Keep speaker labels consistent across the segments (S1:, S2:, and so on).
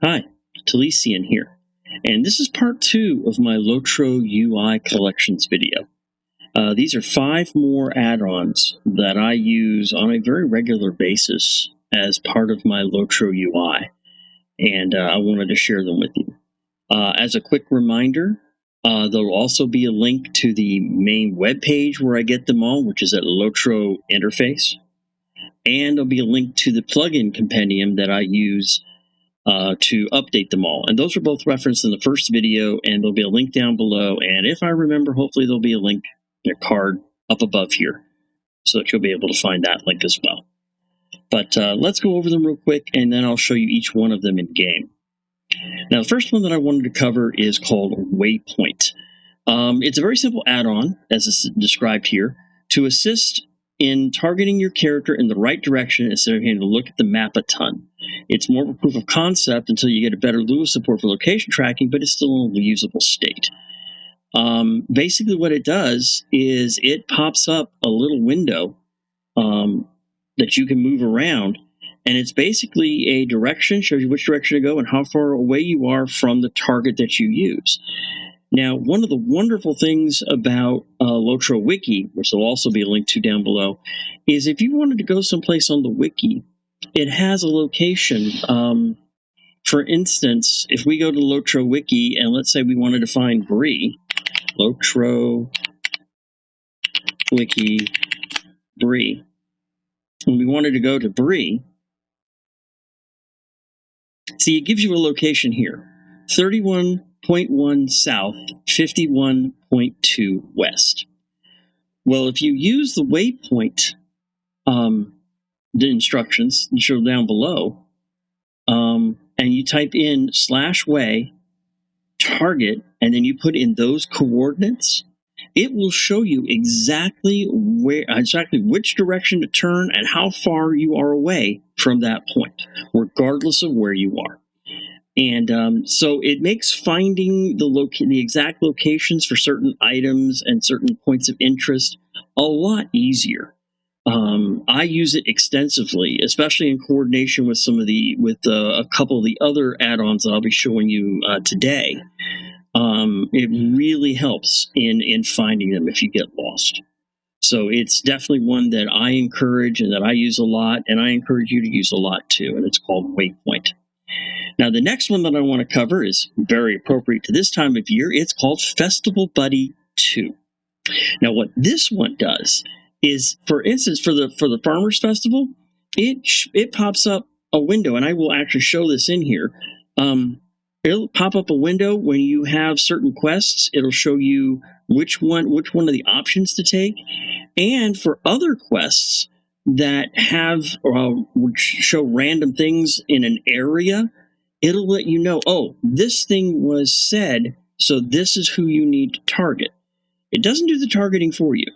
S1: Hi, Taliseian here, and this is part 2 of my LOTRO UI collections video. These are 5 more add-ons that I use on a very regular basis as part of my LOTRO UI, and I wanted to share them with you. As a quick reminder, there'll also be a link to the main web page where I get them all, which is at LOTRO interface, and there'll be a link to the plugin compendium that I use to update them all. And those are both referenced in the first video, and there'll be a link down below. And if I remember, hopefully there'll be a link, a card up above here, so that you'll be able to find that link as well. But let's go over them real quick, and then I'll show you each one of them in game. Now, the first one that I wanted to cover is called Waypoint. It's a very simple add-on, as is described here, to assist in targeting your character in the right direction instead of having to look at the map a ton. It's more of a proof of concept until you get a better Lua support for location tracking, but it's still in a usable state. Basically what it does is it pops up a little window that you can move around, and it's basically a direction, shows you which direction to go and how far away you are from the target that you use. Now, one of the wonderful things about LOTRO Wiki, which will also be linked to down below, is if you wanted to go someplace on the wiki, it has a location. For instance, if we go to LOTRO Wiki and let's say we wanted to find Bree, LOTRO Wiki Bree, and we wanted to go to Bree, see, it gives you a location here, 31.1 south, 51.2 west. Well, if you use the waypoint, the instructions shown down below, and you type in /way target, and then you put in those coordinates, it will show you exactly which direction to turn and how far you are away from that point, regardless of where you are. And so it makes finding the exact locations for certain items and certain points of interest a lot easier. I use it extensively, especially in coordination with a couple of the other add-ons that I'll be showing you today. It really helps in finding them if you get lost. So it's definitely one that I encourage and that I use a lot, and I encourage you to use a lot too, and it's called Waypoint. Now, the next one that I want to cover is very appropriate to this time of year. It's called Festival Buddy 2. Now, what this one does is, for instance, for the Farmers Festival, it pops up a window, and I will actually show this in here. It'll pop up a window when you have certain quests. It'll show you which one of the options to take, and for other quests that would show random things in an area, it'll let you know, oh, this thing was said, so this is who you need to target. It doesn't do the targeting for you,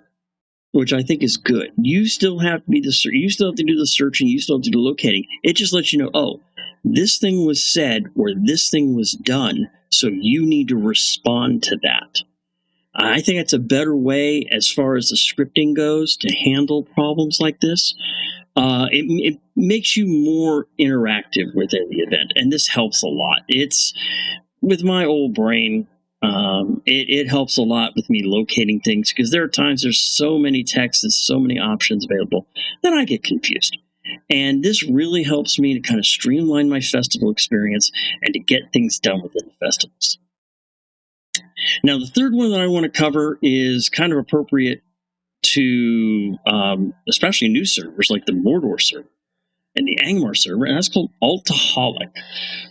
S1: which I think is good. You still have to do the searching, you still have to do the locating. It just lets you know, oh, this thing was said or this thing was done, so you need to respond to that. I think it's a better way as far as the scripting goes to handle problems like this. It makes you more interactive within the event, and this helps a lot. It's, with my old brain, it helps a lot with me locating things, because there are times there's so many texts and so many options available that I get confused. And this really helps me to kind of streamline my festival experience and to get things done within the festivals. Now, the third one that I want to cover is kind of appropriate to especially new servers like the Mordor server and the Angmar server, and that's called Altholic.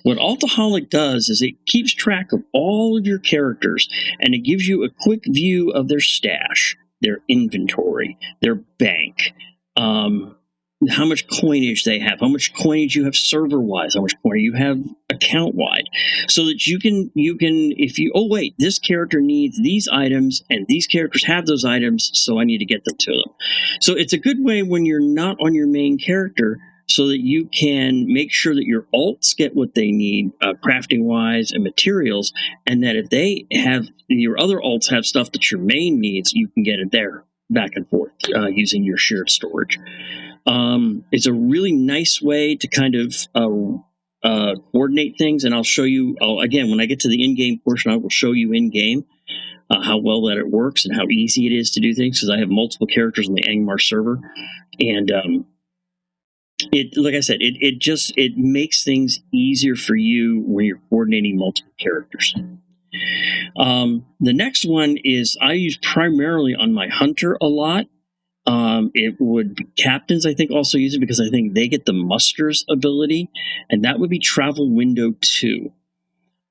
S1: What Altholic does is it keeps track of all of your characters, and it gives you a quick view of their stash, their inventory, their bank, how much coinage they have, how much coinage you have server-wise, how much coinage you have account-wide, so that you can, oh wait, this character needs these items, and these characters have those items, so I need to get them to them. So it's a good way when you're not on your main character, so that you can make sure that your alts get what they need, crafting-wise and materials, and that if your other alts have stuff that your main needs, you can get it there, back and forth, using your shared storage. It's a really nice way to kind of coordinate things, and I'll show you, again, when I get to the in-game portion, I will show you in-game how well that it works and how easy it is to do things, because I have multiple characters on the Angmar server. And like I said, it makes things easier for you when you're coordinating multiple characters. The next one is I use primarily on my hunter a lot. It would be captains, I think, also use it because I think they get the musters ability, and that would be travel window 2.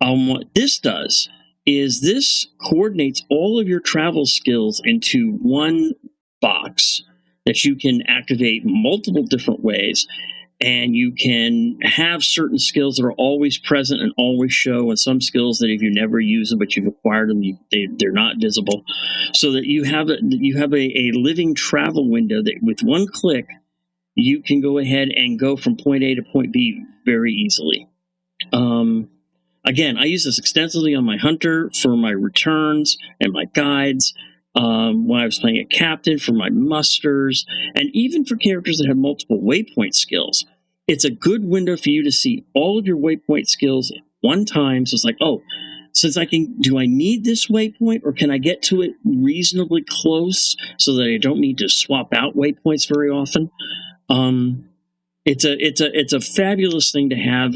S1: What this does is this coordinates all of your travel skills into one box that you can activate multiple different ways, and you can have certain skills that are always present and always show, and some skills that if you never use them but you've acquired them, they're not visible, so that you have a living travel window that with one click you can go ahead and go from point A to point B very easily. Again, I use this extensively on my hunter for my returns and my guides. When I was playing a captain, for my musters, and even for characters that have multiple waypoint skills. It's a good window for you to see all of your waypoint skills at one time. So it's like, oh, since do I need this waypoint, or can I get to it reasonably close so that I don't need to swap out waypoints very often? It's a fabulous thing to have.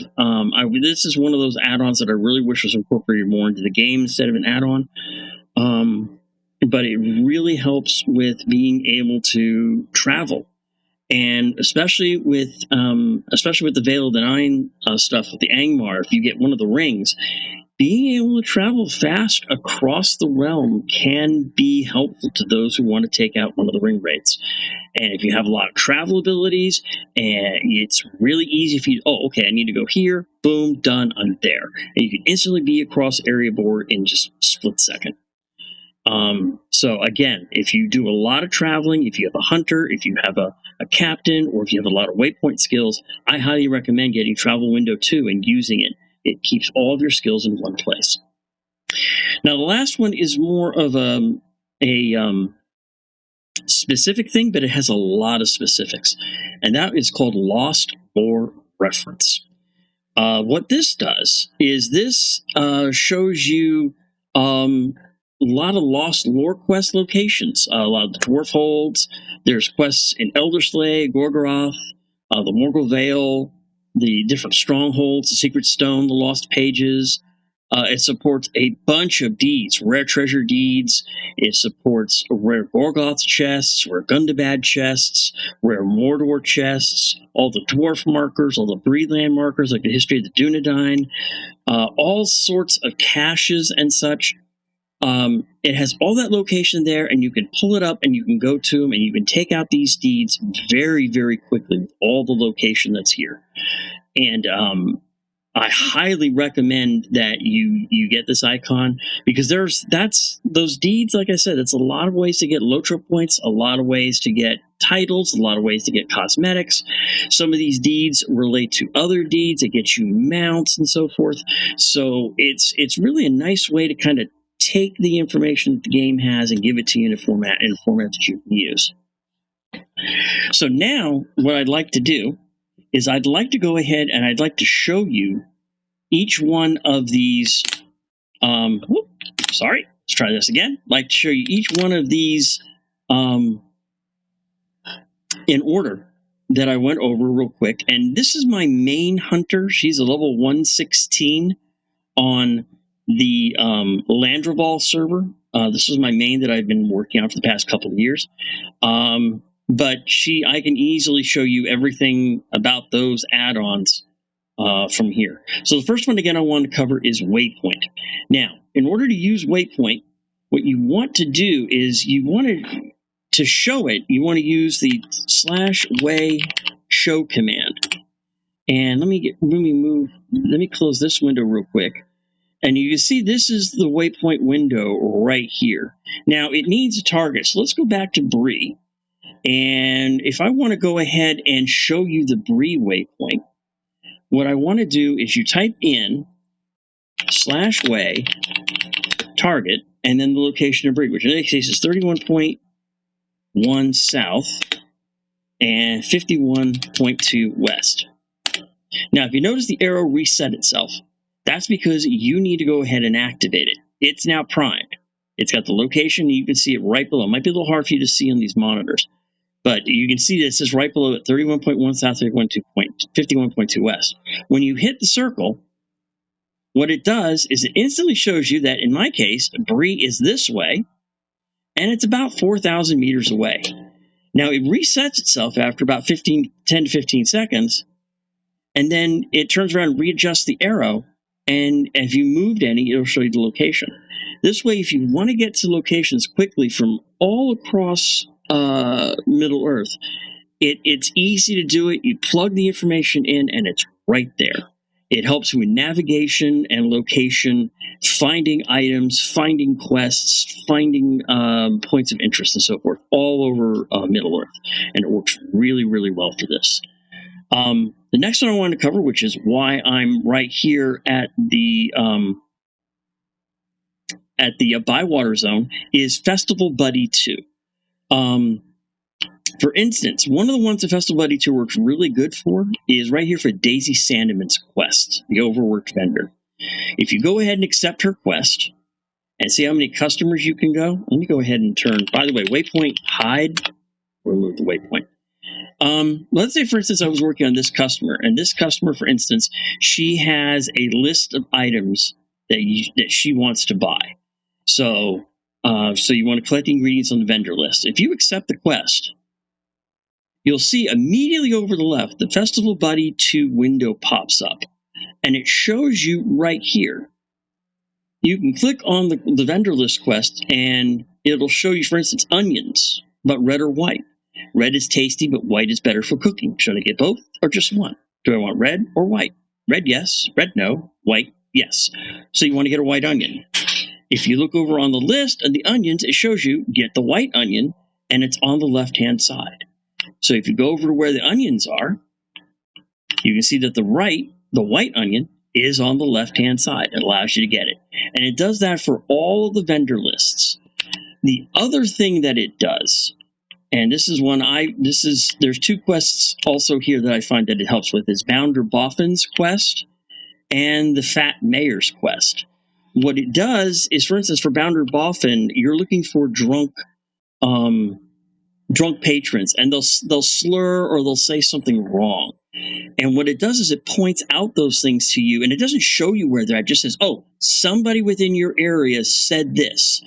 S1: This is one of those add-ons that I really wish was incorporated more into the game instead of an add-on. But it really helps with being able to travel, and especially with the Veil of the Nine stuff with the Angmar. If you get one of the rings, being able to travel fast across the realm can be helpful to those who want to take out one of the ring rates. And if you have a lot of travel abilities, and it's really easy for you. Oh, okay, I need to go here. Boom, done. I'm there, and you can instantly be across area board in just a split second. So again, if you do a lot of traveling, if you have a hunter, if you have a captain, or if you have a lot of waypoint skills, I highly recommend getting Travel Window 2 and using it. It keeps all of your skills in one place. Now, the last one is more of a specific thing, but it has a lot of specifics, and that is called Lost Lore Reference. What this does is this shows you a lot of lost lore quest locations, a lot of the dwarf holds. There's quests in Elderslay, Gorgoroth, the Morgul Vale, the different strongholds, the Secret Stone, the Lost Pages. It supports a bunch of deeds, rare treasure deeds. It supports rare Gorgoth chests, rare Gundabad chests, rare Mordor chests, all the dwarf markers, all the Breedland markers, like the history of the Dunedain, all sorts of caches and such. It has all that location there, and you can pull it up and you can go to them and you can take out these deeds very, very quickly with all the location that's here. And I highly recommend that you get this icon, because those deeds, like I said, it's a lot of ways to get LOTRO points, a lot of ways to get titles, a lot of ways to get cosmetics. Some of these deeds relate to other deeds. It gets you mounts and so forth. So it's really a nice way to kind of take the information that the game has and give it to you in a format that you can use. So now what I'd like to do is I'd like to go ahead and I'd like to show you each one of these. Let's try this again. I'd like to show you each one of these in order that I went over real quick. And this is my main hunter. She's a level 116 on the Landroval server. This is my main that I've been working on for the past couple of years. But I can easily show you everything about those add-ons from here. So the first one, again, I want to cover is Waypoint. Now, in order to use Waypoint, what you want to do is you want to show it, you want to use the /way show command. And let me close this window real quick. And you can see this is the waypoint window right here. Now, it needs a target. So let's go back to Bree. And if I want to go ahead and show you the Bree waypoint, what I want to do is you type in /way target and then the location of Bree, which in this case is 31.1 south and 51.2 west. Now, if you notice the arrow reset itself, that's because you need to go ahead and activate it. It's now primed. It's got the location. You can see it right below. It might be a little hard for you to see on these monitors, but you can see that it says right below it, 31.1 south, 51.2 west. When you hit the circle, what it does is it instantly shows you that, in my case, Bree is this way, and it's about 4,000 meters away. Now, it resets itself after about 10 to 15 seconds, and then it turns around and readjusts the arrow, and if you moved any, it'll show you the location. This way, if you want to get to locations quickly from all across Middle Earth, it's easy to do it. You plug the information in, and it's right there. It helps with navigation and location, finding items, finding quests, finding points of interest, and so forth, all over Middle Earth. And it works really, really well for this. The next one I wanted to cover, which is why I'm right here at the Bywater Zone, is Festival Buddy 2. For instance, one of the ones that Festival Buddy 2 works really good for is right here for Daisy Sandeman's quest, the overworked vendor. If you go ahead and accept her quest and see how many customers you can go, let me go ahead and turn, by the way, Waypoint, hide, remove the Waypoint. Let's say, for instance, I was working on this customer, and this customer, for instance, she has a list of items that she wants to buy. So you want to collect the ingredients on the vendor list. If you accept the quest, you'll see immediately over the left, the Festival Buddy 2 window pops up, and it shows you right here. You can click on the vendor list quest, and it'll show you, for instance, onions, but red or white. Red is tasty, but white is better for cooking. Should I get both or just one? Do I want red or white? Red, yes. Red, no. White, yes. So you want to get a white onion. If you look over on the list of the onions, it shows you get the white onion, and it's on the left-hand side. So if you go over to where the onions are, you can see that the white onion, is on the left-hand side. It allows you to get it. And it does that for all of the vendor lists. The other thing that it does, and this is one there's two quests also here that I find that it helps with, is Bounder Boffin's quest and the Fat Mayor's quest. What it does is, for instance, for Bounder Boffin, you're looking for drunk patrons, and they'll slur or they'll say something wrong. And what it does is it points out those things to you, and it doesn't show you where they're at. It just says, oh, somebody within your area said this.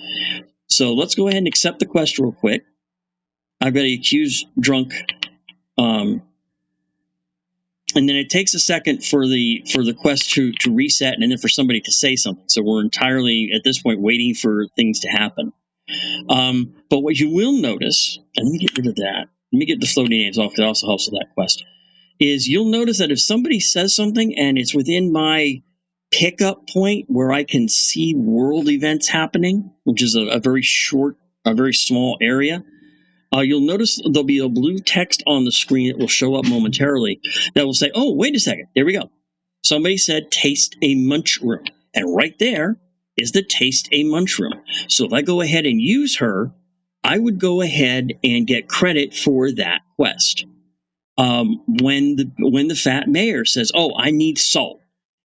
S1: So let's go ahead and accept the quest real quick. I've got to accuse drunk, and then it takes a second for the quest to reset, and then for somebody to say something. So we're entirely at this point waiting for things to happen. But what you will notice, and let me get rid of that. Let me get the floating names off, because it also helps with that quest. Is you'll notice that if somebody says something and it's within my pickup point where I can see world events happening, which is a very small area, you'll notice there'll be a blue text on the screen that will show up momentarily that will say, oh, wait a second, there we go. Somebody said taste a munch room. And right there is the taste a munch room. So if I go ahead and use her, I would go ahead and get credit for that quest. When the Fat Mayor says, oh, I need salt,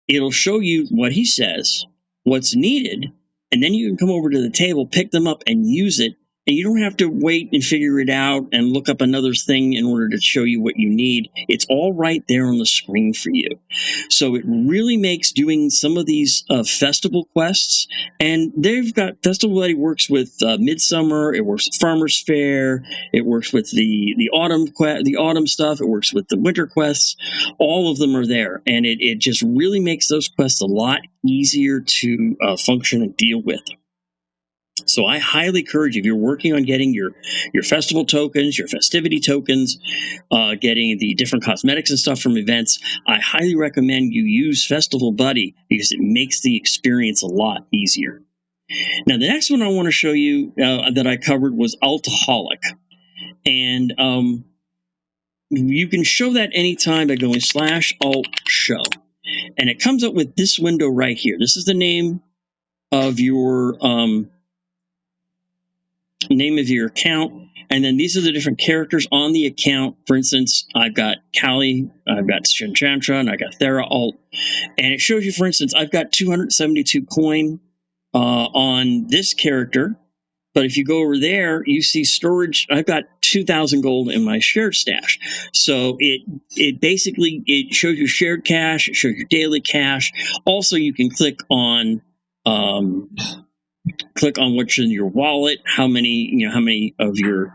S1: it'll show you what he says, what's needed, and then you can come over to the table, pick them up, and use it. And you don't have to wait and figure it out and look up another thing in order to show you what you need. It's all right there on the screen for you. So it really makes doing some of these festival quests, and they've got Festival Buddy works with Midsummer, it works with Farmer's Fair, it works with the autumn stuff, it works with the winter quests. All of them are there, and it just really makes those quests a lot easier to function and deal with. So I highly encourage you, if you're working on getting your festival tokens, your festivity tokens, getting the different cosmetics and stuff from events, I highly recommend you use Festival Buddy because it makes the experience a lot easier. Now, the next one I want to show you that I covered was Altholic. And you can show that anytime by going /alt-show. And it comes up with this window right here. This is the name of your name of your account, and then these are the different characters on the account. For instance, I've got Kali, I've got Shinchantra, and I got Thera Alt, and it shows you, for instance, I've got 272 coin on this character. But if you go over there, you see storage. I've got 2,000 gold in my shared stash. So it basically it shows you shared cash. It shows you daily cash. Also, you can click on what's in your wallet, how many of your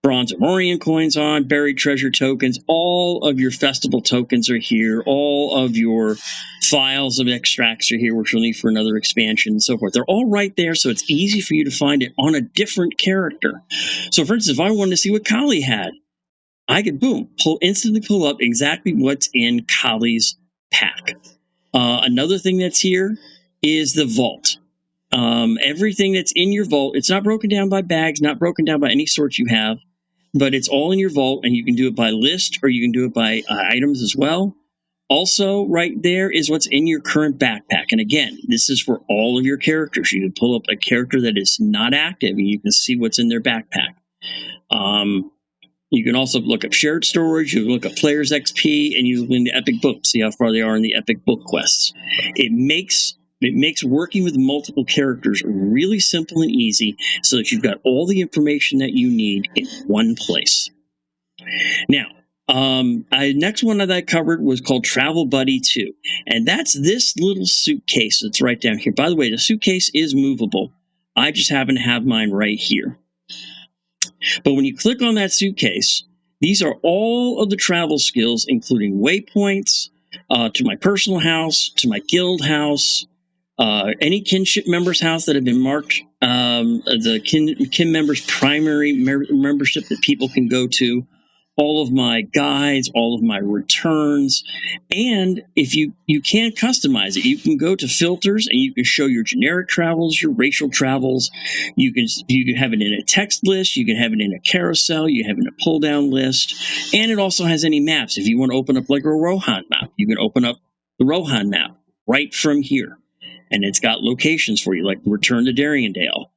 S1: bronze and Orion coins on, buried treasure tokens, all of your festival tokens are here, all of your files of extracts are here, which you'll need for another expansion and so forth. They're all right there, so it's easy for you to find it on a different character. So for instance, if I wanted to see what Kali had, I could instantly pull up exactly what's in Kali's pack. Another thing that's here is the vault. Everything that's in your vault, it's not broken down by bags, not broken down by any sort you have, but it's all in your vault, and you can do it by list or you can do it by items as well. Also, right there is what's in your current backpack. And again, this is for all of your characters. You can pull up a character that is not active, and you can see what's in their backpack. You can also look up shared storage, you can look up players XP, and you can in the epic book, see how far they are in the epic book quests. It makes working with multiple characters really simple and easy so that you've got all the information that you need in one place. Now, next one that I covered was called Travel Buddy 2. And that's this little suitcase that's right down here. By the way, the suitcase is movable. I just happen to have mine right here. But when you click on that suitcase, these are all of the travel skills, including waypoints, to my personal house, to my guild house, any kinship member's house that have been marked, the kin member's primary membership that people can go to, all of my guides, all of my returns. And if you can customize it, you can go to filters and you can show your generic travels, your racial travels. You can have it in a text list, you can have it in a carousel, you have it in a pull down list, and it also has any maps. If you want to open up like a Rohan map, you can open up the Rohan map right from here. And it's got locations for you, like return to Dariendale.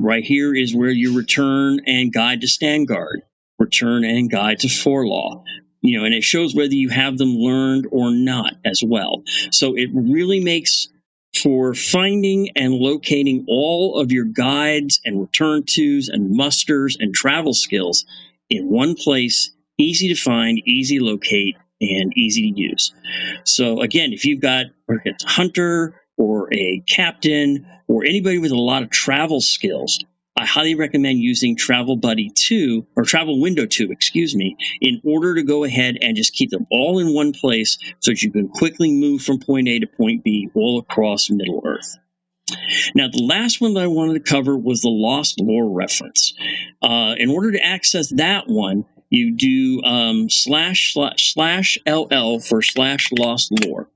S1: Right here is where you return and guide to Stangard, return and guide to Forlaw. And it shows whether you have them learned or not as well. So it really makes for finding and locating all of your guides and return tos and musters and travel skills in one place, easy to find, easy to locate, and easy to use. So again, if you've got a hunter or a captain or anybody with a lot of travel skills, I highly recommend using Travel Buddy 2 or Travel Window 2, in order to go ahead and just keep them all in one place so that you can quickly move from point A to point B all across Middle Earth. Now, the last one that I wanted to cover was the Lost Lore reference. In order to access that one, you do //LL for /lost lore.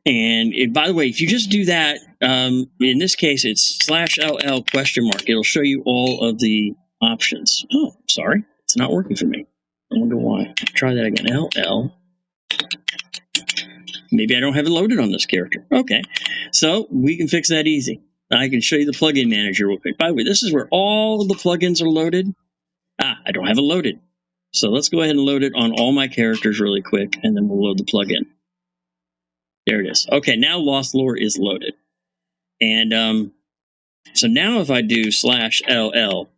S1: And by the way, if you just do that, in this case, it's /LL ? It'll show you all of the options. Oh, sorry. It's not working for me. I wonder why. Try that again. LL. Maybe I don't have it loaded on this character. Okay. So we can fix that easy. I can show you the plugin manager real quick. By the way, this is where all of the plugins are loaded. I don't have it loaded. So let's go ahead and load it on all my characters really quick, and then we'll load the plugin. There it is. Okay, now Lost Lore is loaded. And so now if I do /LL ?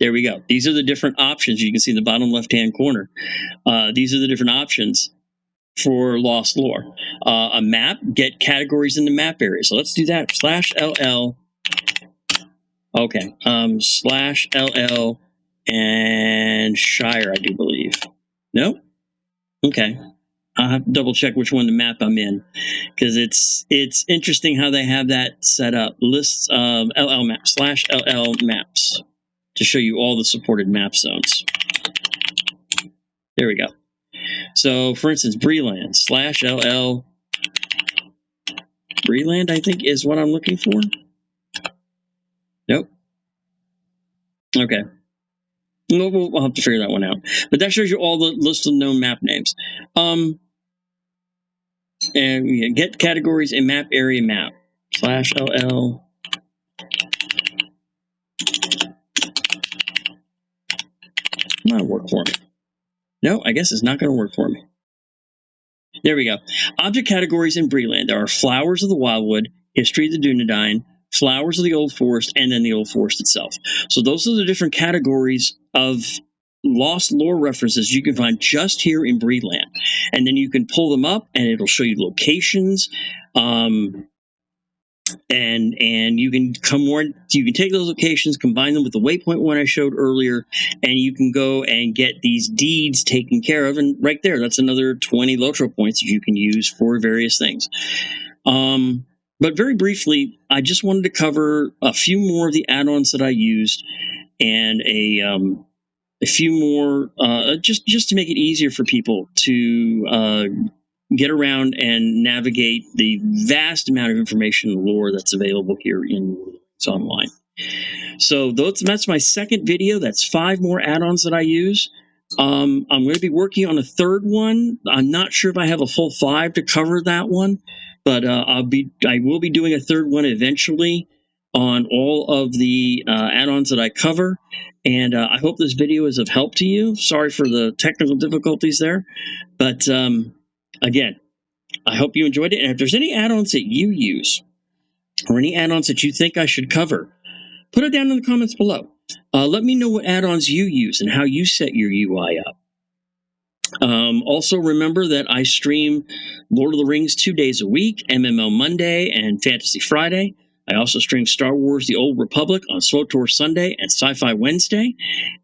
S1: There we go. These are the different options. You can see in the bottom left-hand corner. These are the different options for Lost Lore. A map, get categories in the map area. So let's do that. /LL. Okay. /LL and Shire, I do believe. No? Okay. I'll have to double check which one the map I'm in, because it's interesting how they have that set up. Lists of LL maps /LL maps to show you all the supported map zones. There we go. So, for instance, Breland /LL. Breland, I think, is what I'm looking for. Nope. Okay. We'll have to figure that one out. But that shows you all the list of known map names. And get categories in map area map /LL Not work for me. No, I guess it's not going to work for me. There we go. Object categories in Breland. There are flowers of the wildwood, history of the Dunedain, flowers of the old forest, and then the old forest itself. So those are the different categories of lost lore references you can find just here in Breland. And then you can pull them up and it'll show you locations. And you can take those locations, combine them with the waypoint one I showed earlier, and you can go and get these deeds taken care of. And right there, that's another 20 LOTRO points that you can use for various things. But very briefly, I just wanted to cover a few more of the add-ons that I used, and a few more just to make it easier for people to get around and navigate the vast amount of information and lore that's available here in Lord of the Rings Online. So that's my second video. That's 5 more add-ons that I use. I'm going to be working on a third one. I'm not sure if I have a full 5 to cover that one, but I will be doing a third one eventually on all of the add-ons that I cover. And I hope this video is of help to you. Sorry for the technical difficulties there, but again, I hope you enjoyed it. And if there's any add-ons that you use or any add-ons that you think I should cover, put it down in the comments below. Let me know what add-ons you use and how you set your UI up. Also, remember that I stream Lord of the Rings 2 days a week, MMO Monday and Fantasy Friday. I also stream Star Wars The Old Republic on SWTOR Sunday and Sci-Fi Wednesday.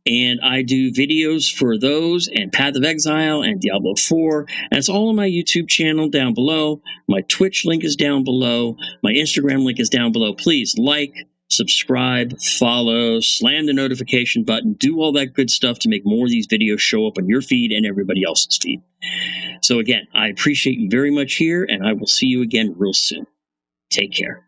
S1: And I do videos for those and Path of Exile and Diablo 4. And it's all on my YouTube channel down below. My Twitch link is down below. My Instagram link is down below. Please like, subscribe, follow, slam the notification button, do all that good stuff to make more of these videos show up on your feed and everybody else's feed. So again, I appreciate you very much here, and I will see you again real soon. Take care.